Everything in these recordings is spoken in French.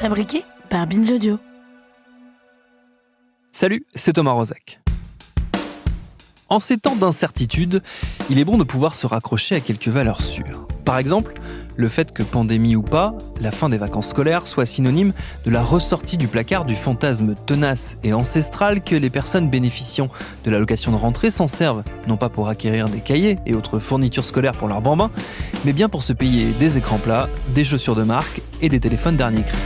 Fabriqué par Binge Audio. Salut, c'est Thomas Rozek. En ces temps d'incertitude, il est bon de pouvoir se raccrocher à quelques valeurs sûres. Par exemple, le fait que, pandémie ou pas, la fin des vacances scolaires soit synonyme de la ressortie du placard du fantasme tenace et ancestral que les personnes bénéficiant de l'allocation de rentrée s'en servent, non pas pour acquérir des cahiers et autres fournitures scolaires pour leurs bambins, mais bien pour se payer des écrans plats, des chaussures de marque et des téléphones dernier cri.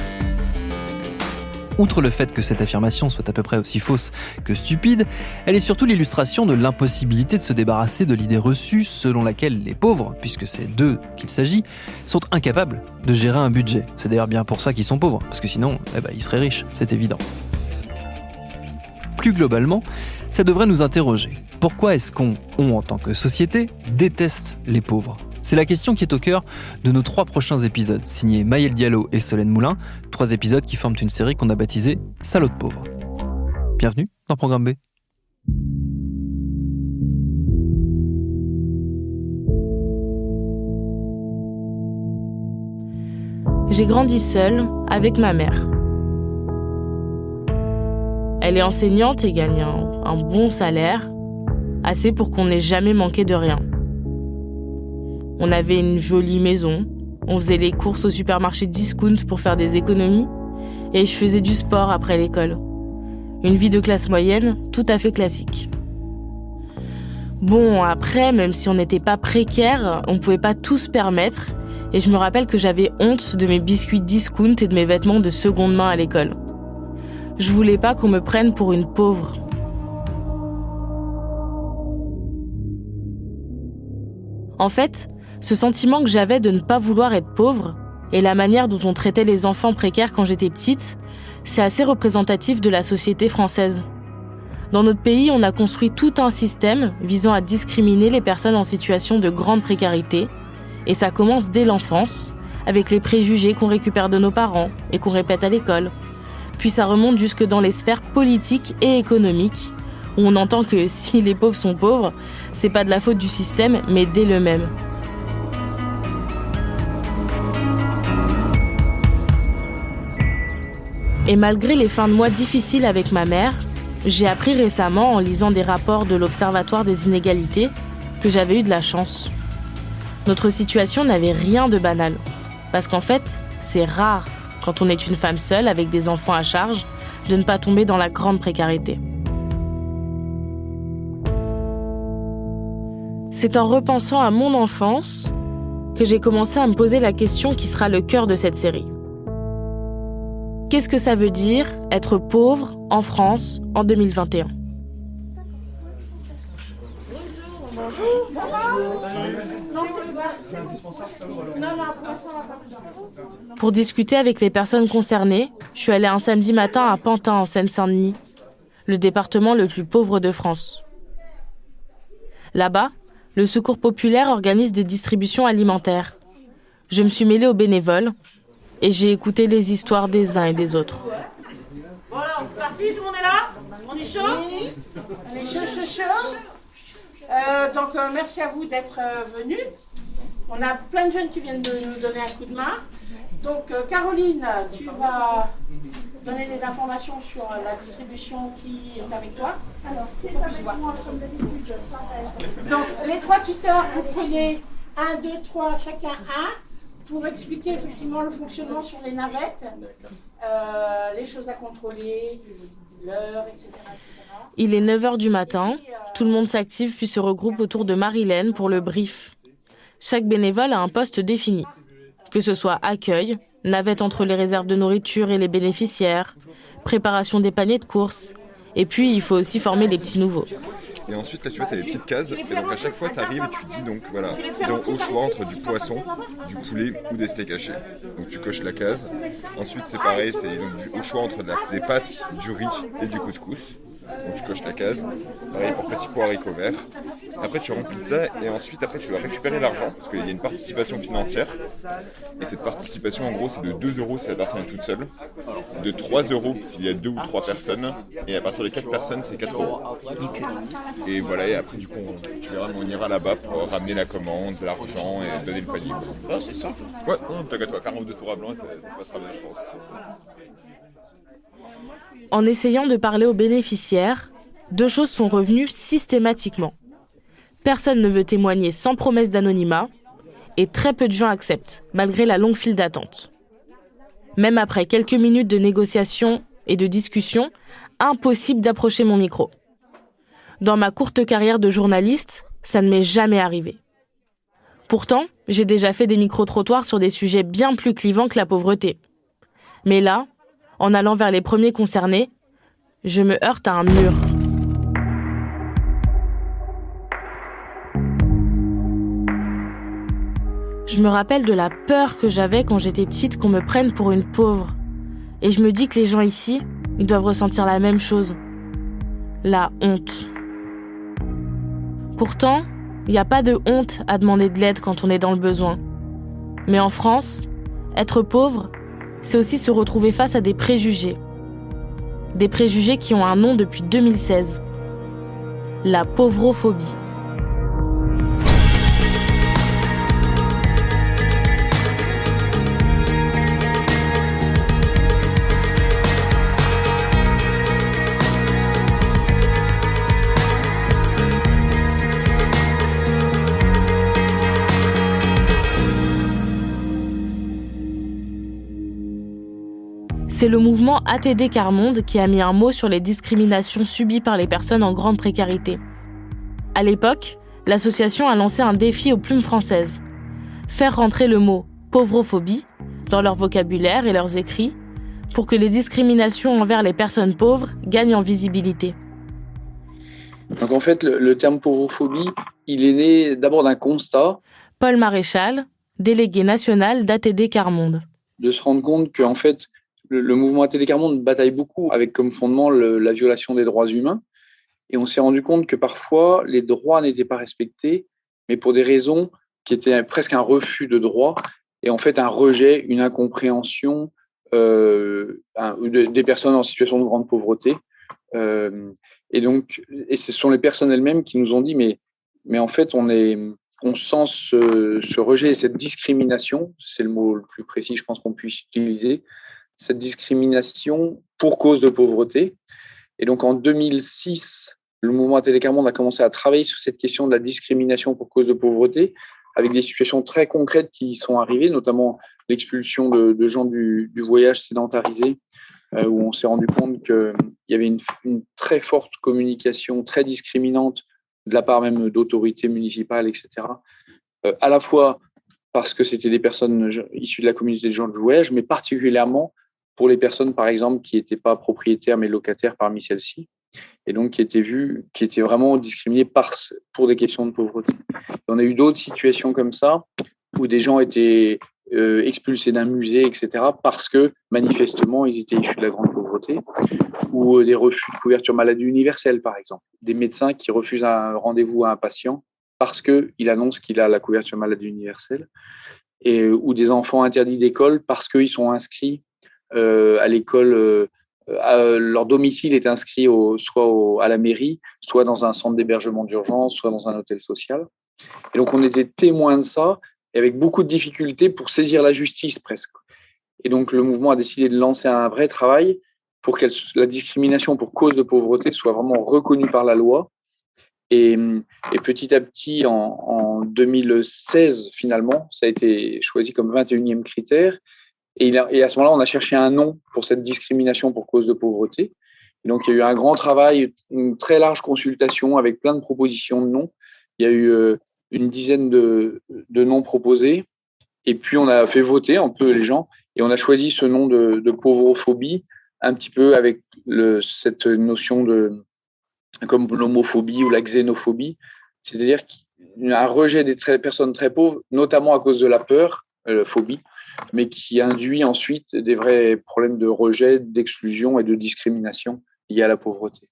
Outre le fait que cette affirmation soit à peu près aussi fausse que stupide, elle est surtout l'illustration de l'impossibilité de se débarrasser de l'idée reçue selon laquelle les pauvres, puisque c'est d'eux qu'il s'agit, sont incapables de gérer un budget. C'est d'ailleurs bien pour ça qu'ils sont pauvres, parce que sinon, ils seraient riches, c'est évident. Plus globalement, ça devrait nous interroger. Pourquoi est-ce qu'on, en tant que société, déteste les pauvres ? C'est la question qui est au cœur de nos 3 prochains épisodes, signés Maëlle Diallo et Solène Moulin, 3 épisodes qui forment une série qu'on a baptisée « Salauds de pauvres ». Bienvenue dans Programme B. J'ai grandi seule avec ma mère. Elle est enseignante et gagne un bon salaire, assez pour qu'on n'ait jamais manqué de rien. On avait une jolie maison, on faisait les courses au supermarché discount pour faire des économies, et je faisais du sport après l'école. Une vie de classe moyenne, tout à fait classique. Bon, après, même si on n'était pas précaire, on pouvait pas tout se permettre, et je me rappelle que j'avais honte de mes biscuits discount et de mes vêtements de seconde main à l'école. Je voulais pas qu'on me prenne pour une pauvre. En fait, ce sentiment que j'avais de ne pas vouloir être pauvre et la manière dont on traitait les enfants précaires quand j'étais petite, c'est assez représentatif de la société française. Dans notre pays, on a construit tout un système visant à discriminer les personnes en situation de grande précarité, et ça commence dès l'enfance, avec les préjugés qu'on récupère de nos parents et qu'on répète à l'école. Puis ça remonte jusque dans les sphères politiques et économiques, où on entend que si les pauvres sont pauvres, c'est pas de la faute du système, mais dès le même. Et malgré les fins de mois difficiles avec ma mère, j'ai appris récemment, en lisant des rapports de l'Observatoire des inégalités, que j'avais eu de la chance. Notre situation n'avait rien de banal. Parce qu'en fait, c'est rare, quand on est une femme seule avec des enfants à charge, de ne pas tomber dans la grande précarité. C'est en repensant à mon enfance que j'ai commencé à me poser la question qui sera le cœur de cette série. Qu'est-ce que ça veut dire être pauvre en France en 2021 ? Pour discuter avec les personnes concernées, je suis allée un samedi matin à Pantin, en Seine-Saint-Denis, le département le plus pauvre de France. Là-bas, le Secours populaire organise des distributions alimentaires. Je me suis mêlée aux bénévoles et j'ai écouté les histoires des uns et des autres. Bon alors, c'est parti, tout le monde est là ? On est chaud ? Oui, on est chaud. Donc merci à vous d'être venus. On a plein de jeunes qui viennent de nous donner un coup de main. Donc Caroline, tu vas donner les informations sur la distribution qui est avec toi. Alors, qui est avec moi comme d'habitude. Donc les 3 tuteurs, vous prenez 1, 2, 3, chacun 1, pour expliquer effectivement le fonctionnement sur les navettes, les choses à contrôler, l'heure, etc. Il est 9h du matin, tout le monde s'active puis se regroupe autour de Marilène pour le brief. Chaque bénévole a un poste défini, que ce soit accueil, navette entre les réserves de nourriture et les bénéficiaires, préparation des paniers de courses, et puis il faut aussi former les petits nouveaux. Et ensuite, là, tu vois, tu as des petites cases. Et donc, à chaque fois, tu arrives et tu dis, donc, voilà, ils ont au choix entre du poisson, du poulet ou des steaks hachés. Donc, tu coches la case. Ensuite, c'est pareil, ils ont au choix entre des pâtes, du riz et du couscous. Donc tu coches la case. Pareil pour petit pois haricots verts. Après tu remplis ça et ensuite après tu dois récupérer l'argent parce qu'il y a une participation financière. Et cette participation en gros c'est de 2 euros si la personne est toute seule. C'est de 3 euros s'il y a 2 ou 3 personnes. Et à partir de 4 personnes c'est 4 euros. Et voilà, et après du coup tu verras, on ira là-bas pour ramener la commande, l'argent et donner le panier. Ah, c'est ça. Ouais, non, t'inquiète, faire un ou deux tours à blanc et ça se passera bien je pense. En essayant de parler aux bénéficiaires, 2 choses sont revenues systématiquement. Personne ne veut témoigner sans promesse d'anonymat et très peu de gens acceptent, malgré la longue file d'attente. Même après quelques minutes de négociation et de discussion, impossible d'approcher mon micro. Dans ma courte carrière de journaliste, ça ne m'est jamais arrivé. Pourtant, j'ai déjà fait des micro-trottoirs sur des sujets bien plus clivants que la pauvreté. Mais là, en allant vers les premiers concernés, je me heurte à un mur. Je me rappelle de la peur que j'avais quand j'étais petite qu'on me prenne pour une pauvre. Et je me dis que les gens ici, ils doivent ressentir la même chose. La honte. Pourtant, il n'y a pas de honte à demander de l'aide quand on est dans le besoin. Mais en France, être pauvre, c'est aussi se retrouver face à des préjugés. Des préjugés qui ont un nom depuis 2016. La pauvrophobie. C'est le mouvement ATD Quart Monde qui a mis un mot sur les discriminations subies par les personnes en grande précarité. À l'époque, l'association a lancé un défi aux plumes françaises. Faire rentrer le mot « pauvrophobie » dans leur vocabulaire et leurs écrits pour que les discriminations envers les personnes pauvres gagnent en visibilité. Donc en fait, le terme pauvrophobie, il est né d'abord d'un constat. Paul Maréchal, délégué national d'ATD Quart Monde. De se rendre compte qu'en fait, le mouvement ATD Quart Monde bataille beaucoup avec comme fondement la violation des droits humains. Et on s'est rendu compte que parfois, les droits n'étaient pas respectés, mais pour des raisons qui étaient presque un refus de droit, et en fait un rejet, une incompréhension des personnes en situation de grande pauvreté. Et ce sont les personnes elles-mêmes qui nous ont dit, mais en fait, on sent ce rejet et cette discrimination, c'est le mot le plus précis, je pense qu'on puisse utiliser, cette discrimination pour cause de pauvreté. Et donc, en 2006, le mouvement ATD Quart Monde a commencé à travailler sur cette question de la discrimination pour cause de pauvreté, avec des situations très concrètes qui sont arrivées, notamment l'expulsion de gens du voyage sédentarisé, où on s'est rendu compte qu'il y avait une très forte communication, très discriminante de la part même d'autorités municipales, etc. À la fois parce que c'était des personnes issues de la communauté des gens du voyage, mais particulièrement pour les personnes, par exemple, qui n'étaient pas propriétaires mais locataires parmi celles-ci, et donc qui étaient vraiment discriminées pour des questions de pauvreté. Et on a eu d'autres situations comme ça, où des gens étaient expulsés d'un musée, etc., parce que, manifestement, ils étaient issus de la grande pauvreté, ou des refus de couverture maladie universelle, par exemple. Des médecins qui refusent un rendez-vous à un patient parce qu'il annonce qu'il a la couverture maladie universelle, ou des enfants interdits d'école parce qu'ils sont inscrits à l'école, leur domicile est inscrit soit à la mairie, soit dans un centre d'hébergement d'urgence, soit dans un hôtel social. Et donc, on était témoins de ça, et avec beaucoup de difficultés pour saisir la justice presque. Et donc, le mouvement a décidé de lancer un vrai travail pour que la discrimination pour cause de pauvreté soit vraiment reconnue par la loi. Et petit à petit, en 2016, finalement, ça a été choisi comme 21e critère. Et à ce moment-là, on a cherché un nom pour cette discrimination pour cause de pauvreté. Et donc, il y a eu un grand travail, une très large consultation avec plein de propositions de noms. Il y a eu une dizaine de noms proposés. Et puis, on a fait voter un peu les gens. Et on a choisi ce nom de pauvrophobie, un petit peu avec cette notion comme l'homophobie ou la xénophobie. C'est-à-dire un rejet des personnes très pauvres, notamment à cause de la peur, phobie, mais qui induit ensuite des vrais problèmes de rejet, d'exclusion et de discrimination liés à la pauvreté.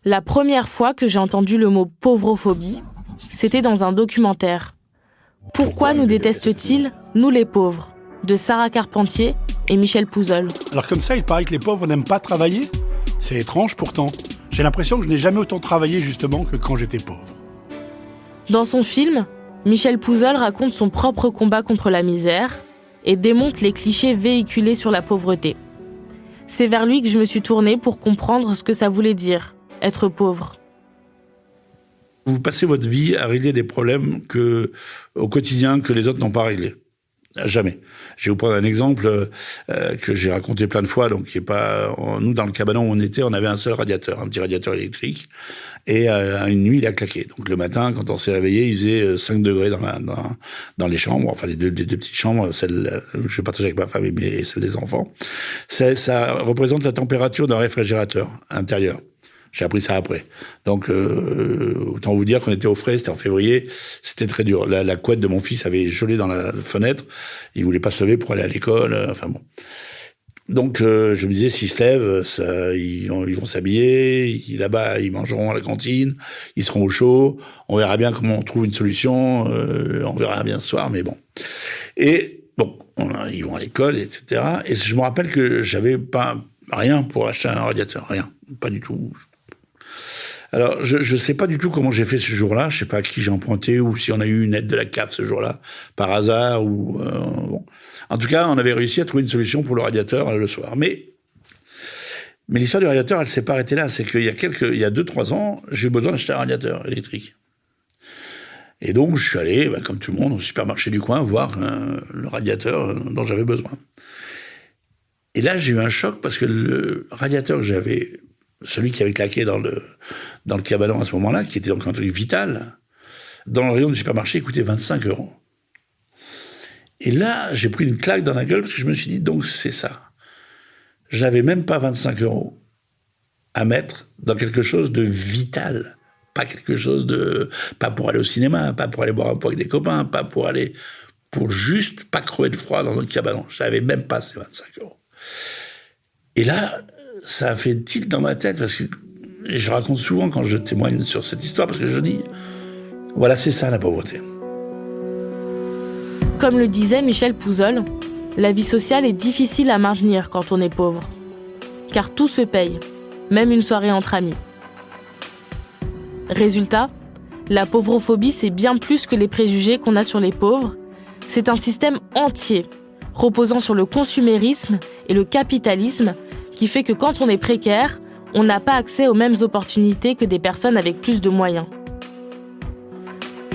La première fois que j'ai entendu le mot pauvrophobie, c'était dans un documentaire. Pourquoi nous détestent-ils, nous les pauvres, de Sarah Carpentier et Michel Pouzol. Alors comme ça, il paraît que les pauvres n'aiment pas travailler. C'est étrange pourtant. J'ai l'impression que je n'ai jamais autant travaillé justement que quand j'étais pauvre. Dans son film, Michel Pouzol raconte son propre combat contre la misère et démonte les clichés véhiculés sur la pauvreté. C'est vers lui que je me suis tournée pour comprendre ce que ça voulait dire, être pauvre. Vous passez votre vie à régler des problèmes au quotidien que les autres n'ont pas réglés. Jamais. Je vais vous prendre un exemple que j'ai raconté plein de fois. Donc, qui est pas nous dans le cabanon où on était, on avait un seul radiateur, un petit radiateur électrique, et une nuit il a claqué. Donc le matin, quand on s'est réveillé, il faisait 5 degrés dans les chambres, enfin les deux petites chambres, celle que je partage avec ma femme et celle des enfants. Ça représente la température d'un réfrigérateur intérieur. J'ai appris ça après. Donc, autant vous dire qu'on était au frais, c'était en février, c'était très dur. La couette de mon fils avait gelé dans la fenêtre, il voulait pas se lever pour aller à l'école, enfin bon. Donc, je me disais, s'ils se lèvent, ils vont s'habiller, là-bas, ils mangeront à la cantine, ils seront au chaud, on verra bien comment on trouve une solution, on verra bien ce soir, mais bon. Et bon, ils vont à l'école, etc. Et je me rappelle que j'avais pas rien pour acheter un radiateur, rien, pas du tout. Alors, je sais pas du tout comment j'ai fait ce jour-là. Je sais pas à qui j'ai emprunté ou si on a eu une aide de la CAF ce jour-là, par hasard ou bon. En tout cas, on avait réussi à trouver une solution pour le radiateur le soir. Mais l'histoire du radiateur, elle s'est pas arrêtée là. C'est qu'il y a 2-3 ans, j'ai eu besoin d'acheter un radiateur électrique. Et donc, je suis allé, comme tout le monde, au supermarché du coin, voir le radiateur dont j'avais besoin. Et là, j'ai eu un choc parce que le radiateur que j'avais, celui qui avait claqué dans le cabanon à ce moment-là, qui était donc un truc vital, dans le rayon du supermarché, il coûtait 25 €. Et là, j'ai pris une claque dans la gueule parce que je me suis dit, donc c'est ça. Je n'avais même pas 25 € à mettre dans quelque chose de vital. Pas quelque chose pas pour aller au cinéma, pas pour aller boire un pot avec des copains, pas pour juste pas crever de froid dans notre cabanon. Je n'avais même pas ces 25 €. Et là, ça a fait tilt dans ma tête parce que, et je raconte souvent quand je témoigne sur cette histoire parce que je dis, voilà, c'est ça la pauvreté. Comme le disait Michel Pouzol, la vie sociale est difficile à maintenir quand on est pauvre. Car tout se paye, même une soirée entre amis. Résultat, la pauvrophobie, c'est bien plus que les préjugés qu'on a sur les pauvres. C'est un système entier, reposant sur le consumérisme et le capitalisme, qui fait que quand on est précaire, on n'a pas accès aux mêmes opportunités que des personnes avec plus de moyens.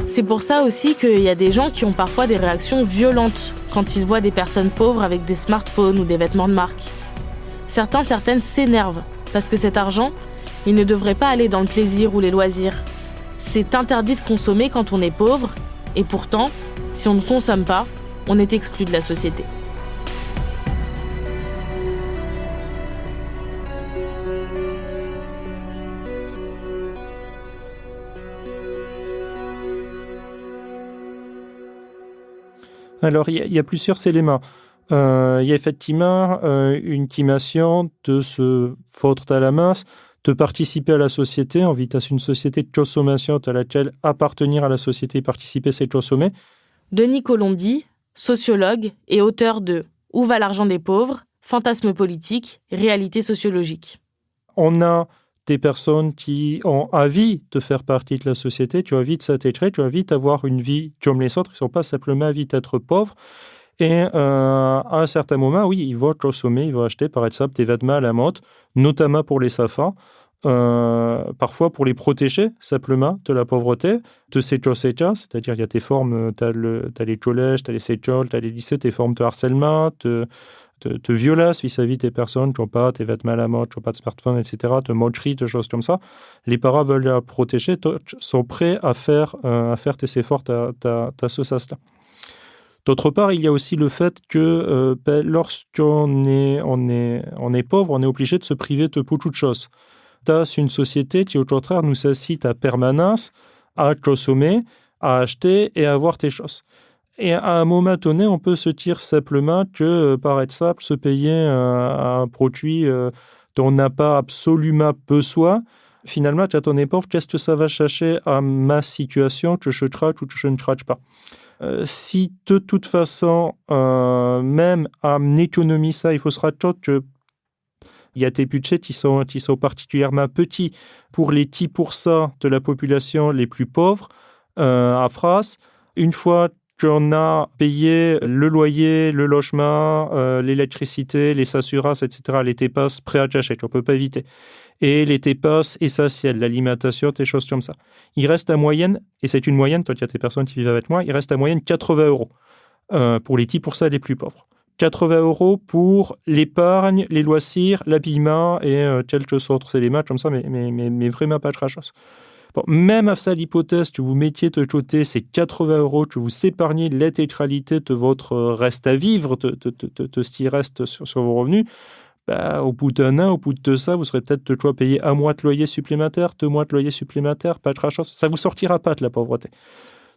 C'est pour ça aussi qu'il y a des gens qui ont parfois des réactions violentes quand ils voient des personnes pauvres avec des smartphones ou des vêtements de marque. Certaines s'énervent parce que cet argent, il ne devrait pas aller dans le plaisir ou les loisirs. C'est interdit de consommer quand on est pauvre et pourtant, si on ne consomme pas, on est exclu de la société. Alors, il y a plusieurs éléments. Il y a effectivement une intimation de se foutre à la masse, de participer à la société. On vit dans une société de consommation à laquelle appartenir à la société et participer, c'est consommer. Denis Colombi, sociologue et auteur de « Où va l'argent des pauvres ? Fantasmes politiques, réalité sociologique ». On a des personnes qui ont envie de faire partie de la société, qui ont envie de s'intégrer, qui ont envie d'avoir une vie comme les autres. Ils ne sont pas simplement envie d'être pauvres. Et à un certain moment, oui, ils vont consommer, ils vont acheter par exemple des vêtements à la mode, notamment pour les enfants, parfois pour les protéger simplement de la pauvreté, de ces conséquences, c'est-à-dire il y a des formes, tu as les collèges, tu as les écoles, tu as les lycées, des formes de harcèlement, de violence vis-à-vis des personnes qui n'ont pas des vêtements à la mode, qui n'ont pas de smartphone, etc., de moqueries, de choses comme ça. Les parents veulent les protéger, sont prêts à faire des efforts à ce sens-là. D'autre part, il y a aussi le fait que lorsqu'on est pauvre, on est obligé de se priver de beaucoup de choses. Dans une société qui, au contraire, nous incite à permanence à consommer, à acheter et à avoir des choses. Et à un moment donné, on peut se dire simplement que, par exemple, se payer un produit dont on n'a pas absolument besoin, finalement, quand on est pauvre, qu'est-ce que ça va chercher à ma situation que je traque ou que je ne traque pas? Si de toute façon, même à une économie, ça, il faut se rappeler que il y a des budgets qui sont particulièrement petits. Pour les 10% de la population les plus pauvres, à France, une fois qu'on a payé le loyer, le logement, l'électricité, les assurances, etc., les dépenses préattachées, qu'on ne peut pas éviter, et les dépenses essentielles, l'alimentation, des choses comme ça. Il reste à moyenne, et c'est une moyenne, toi, il y a des personnes qui vivent avec moi, il reste à moyenne 80 euros pour les 10% les plus pauvres. 80 euros pour l'épargne, les loisirs, l'habillement et quelques autres éléments comme ça, mais vraiment pas de chose. Bon, même à ça, l'hypothèse que vous mettiez de côté ces 80 euros, que vous épargniez l'intégralité de votre reste à vivre, de ce qui reste sur vos revenus, au bout d'un an, au bout de 2 ans, vous serez peut-être de quoi payer 1 mois de loyer supplémentaire, 2 mois de loyer supplémentaire, pas de chose. Ça ne vous sortira pas de la pauvreté.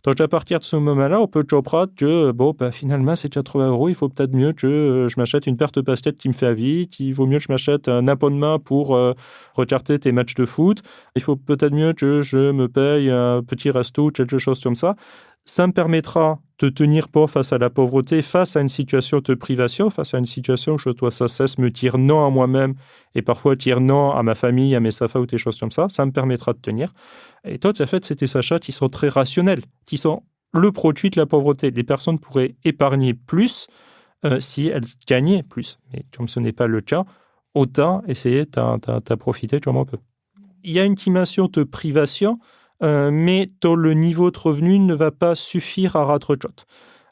Donc, à partir de ce moment-là, on peut comprendre que, finalement, ces 80 euros, il faut peut-être mieux que je m'achète une paire de baskets qui me fait à vie, il vaut mieux que je m'achète un abonnement pour regarder tes matchs de foot, il faut peut-être mieux que je me paye un petit resto ou quelque chose comme ça. Ça me permettra de tenir bon face à la pauvreté, face à une situation de privation, face à une situation où je dois sans cesse me dire non à moi-même et parfois dire non à ma famille, à mes safas ou des choses comme ça. Ça me permettra de tenir. Et toi, en fait, c'est des achats qui sont très rationnels, qui sont le produit de la pauvreté. Les personnes pourraient épargner plus si elles gagnaient plus. Mais comme ce n'est pas le cas, autant essayer de profiter comme on peut. Il y a une dimension de privation, mais dont le niveau de revenu ne va pas suffire à rattraper.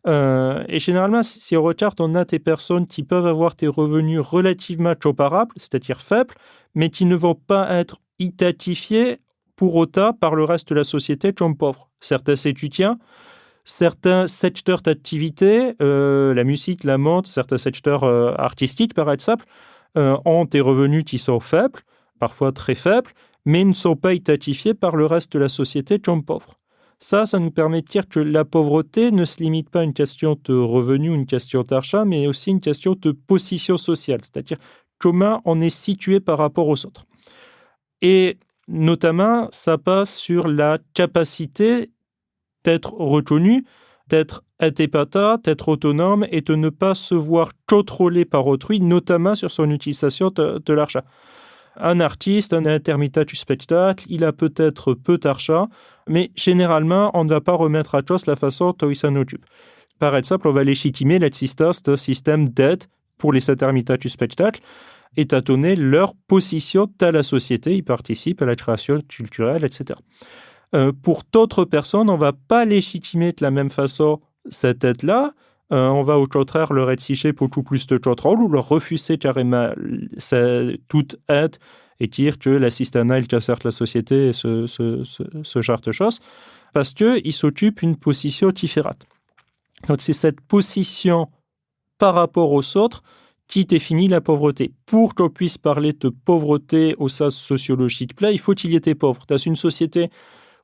Et généralement, si on regarde, on a des personnes qui peuvent avoir des revenus relativement comparables, c'est-à-dire faibles, mais qui ne vont pas être identifiés pour autant par le reste de la société comme pauvres. Certains étudiants, certains secteurs d'activité, la musique, la mode, certains secteurs artistiques, par exemple, ont des revenus qui sont faibles, parfois très faibles, mais ne sont pas identifiés par le reste de la société comme pauvres. Ça nous permet de dire que la pauvreté ne se limite pas à une question de revenu ou une question d'argent, mais aussi une question de position sociale, c'est-à-dire comment on est situé par rapport aux autres. Et notamment, ça passe sur la capacité d'être reconnu, d'être indépendant, d'être autonome et de ne pas se voir contrôlé par autrui, notamment sur son utilisation de l'argent. Un artiste, un intermittent du spectacle, il a peut-être peu d'argent, mais généralement, on ne va pas remettre à cause la façon dont il s'en occupe. Par exemple, on va légitimer l'existence d'un système d'aide pour les intermittents du spectacle et tâtonner leur position dans la société. Ils participent à la création culturelle, etc. Pour d'autres personnes, on ne va pas légitimer de la même façon cette aide-là. On va au contraire leur exiger beaucoup plus de contrôle ou leur refuser carrément toute aide et dire que l'assistanat, il casse la société et ce genre de choses, parce qu'ils s'occupent d'une position différente. Donc, c'est cette position par rapport aux autres qui définit la pauvreté. Pour qu'on puisse parler de pauvreté au sens sociologique plat, il faut qu'il y ait des pauvres. Dans une société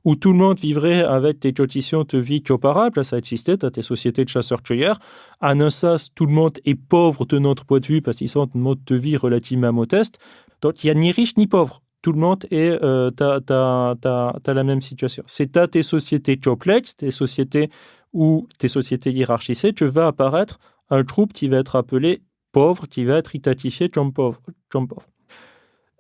où tout le monde vivrait avec des conditions de vie comparables, ça existait dans des sociétés de chasseurs-cueilleurs. À un sens, tout le monde est pauvre de notre point de vue parce qu'ils ont un mode de vie relativement modeste. Donc, il n'y a ni riche ni pauvre. Tout le monde est dans la même situation. C'est dans des sociétés complexes, des sociétés hiérarchisées, que va apparaître un groupe qui va être appelé pauvre, qui va être identifié comme pauvre.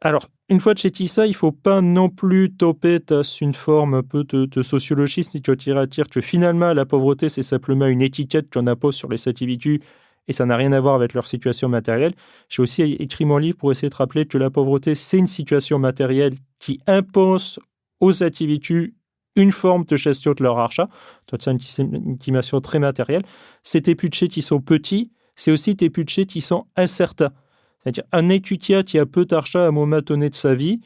Alors, une fois que j'ai dit ça, il ne faut pas non plus toper dans une forme un peu de sociologisme qui dirait à dire que finalement, la pauvreté, c'est simplement une étiquette qu'on impose sur les individus et ça n'a rien à voir avec leur situation matérielle. J'ai aussi écrit mon livre pour essayer de rappeler que la pauvreté, c'est une situation matérielle qui impose aux individus une forme de gestion de leur argent. Donc, c'est une dimension très matérielle. C'est des budgets qui sont petits, c'est aussi des budgets qui sont incertains. C'est-à-dire, un étudiant qui a peu d'argent à un moment donné de sa vie,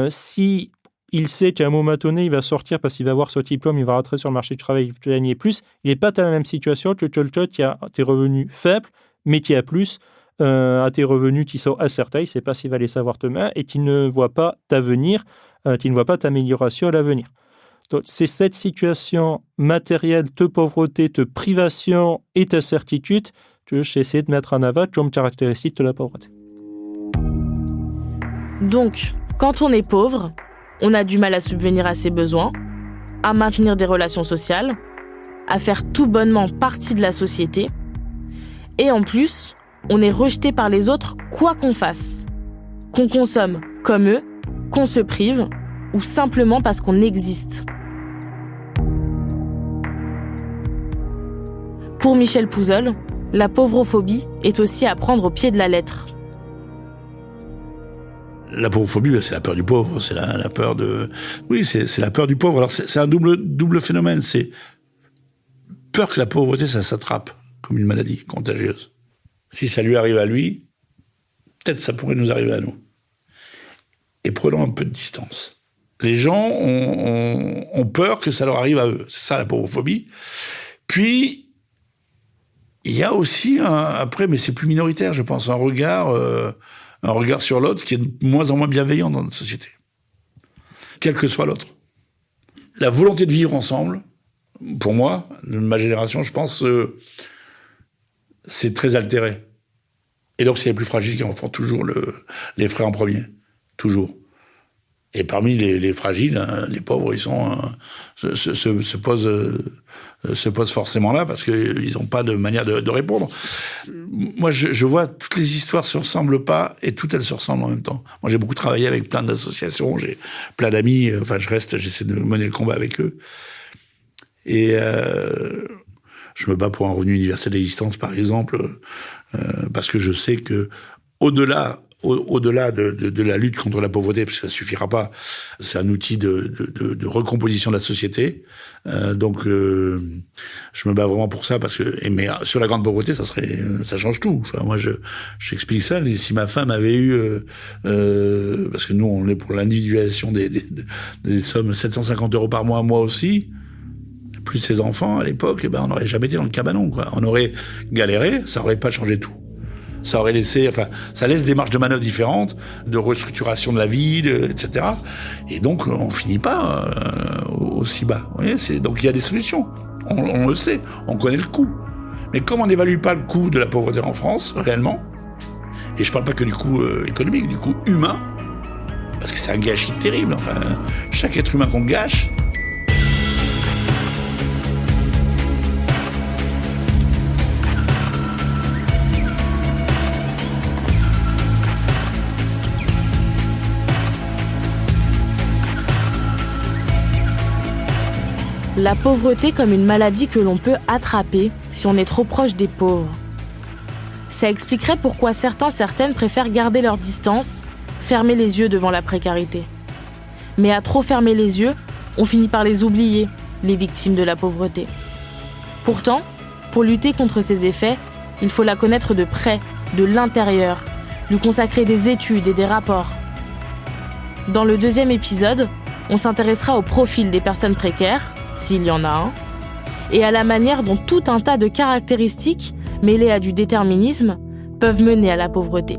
si il sait qu'à un moment donné, il va sortir parce qu'il va avoir son diplôme, il va rentrer sur le marché du travail, il va gagner plus, il n'est pas dans la même situation que quelqu'un qui a des revenus faibles, mais qui a plus, a des revenus qui sont incertains, il ne sait pas s'il va les savoir demain et qui ne voit pas d'avenir, qui ne voit pas d'amélioration à l'avenir. Donc, c'est cette situation matérielle de pauvreté, de privation et d'incertitude que j'essaie de mettre en avant comme caractéristique de la pauvreté. Donc, quand on est pauvre, on a du mal à subvenir à ses besoins, à maintenir des relations sociales, à faire tout bonnement partie de la société. Et en plus, on est rejeté par les autres quoi qu'on fasse. Qu'on consomme comme eux, qu'on se prive, ou simplement parce qu'on existe. Pour Michel Pouzol, la pauvrophobie est aussi à prendre au pied de la lettre. La pauvrophobie, c'est la peur du pauvre, c'est la peur de... Oui, c'est la peur du pauvre. Alors c'est un double phénomène, c'est peur que la pauvreté, ça s'attrape comme une maladie contagieuse. Si ça lui arrive à lui, peut-être ça pourrait nous arriver à nous. Et prenons un peu de distance. Les gens ont peur que ça leur arrive à eux. C'est ça la pauvrophobie. Puis, il y a aussi, après, mais c'est plus minoritaire, je pense, un regard sur l'autre qui est de moins en moins bienveillant dans notre société. Quel que soit l'autre. La volonté de vivre ensemble, pour moi, de ma génération, je pense, c'est très altéré. Et donc, c'est les plus fragiles qui en font toujours les frais en premier. Toujours. Et parmi les fragiles, les pauvres, ils se posent forcément là parce qu'ils n'ont pas de manière de répondre. Moi, je vois toutes les histoires se ressemblent pas et toutes elles se ressemblent en même temps. Moi, j'ai beaucoup travaillé avec plein d'associations, j'ai plein d'amis. Enfin, j'essaie de mener le combat avec eux. Et je me bats pour un revenu universel d'existence, par exemple, parce que je sais que au-delà de la lutte contre la pauvreté, parce que ça suffira pas, c'est un outil de recomposition de la société. Donc, je me bats vraiment pour ça parce que, mais sur la grande pauvreté, ça change tout. Enfin, moi, j'explique ça. Si ma femme avait eu, parce que nous, on est pour l'individualisation des sommes 750 € par mois, moi aussi, plus ses enfants à l'époque, on n'aurait jamais été dans le cabanon, quoi. On aurait galéré, ça aurait pas changé tout. Ça aurait laissé, ça laisse des marges de manœuvre différentes, de restructuration de la vie, etc. Et donc, on finit pas aussi bas. Vous voyez, donc il y a des solutions. On le sait, on connaît le coût. Mais comme on n'évalue pas le coût de la pauvreté en France, réellement, et je parle pas que du coût économique, du coût humain, parce que c'est un gâchis terrible. Enfin, chaque être humain qu'on gâche, la pauvreté comme une maladie que l'on peut attraper si on est trop proche des pauvres. Ça expliquerait pourquoi certaines préfèrent garder leur distance, fermer les yeux devant la précarité. Mais à trop fermer les yeux, on finit par les oublier, les victimes de la pauvreté. Pourtant, pour lutter contre ces effets, il faut la connaître de près, de l'intérieur, lui consacrer des études et des rapports. Dans le 2e épisode, on s'intéressera au profil des personnes précaires, s'il y en a un, et à la manière dont tout un tas de caractéristiques, mêlées à du déterminisme, peuvent mener à la pauvreté.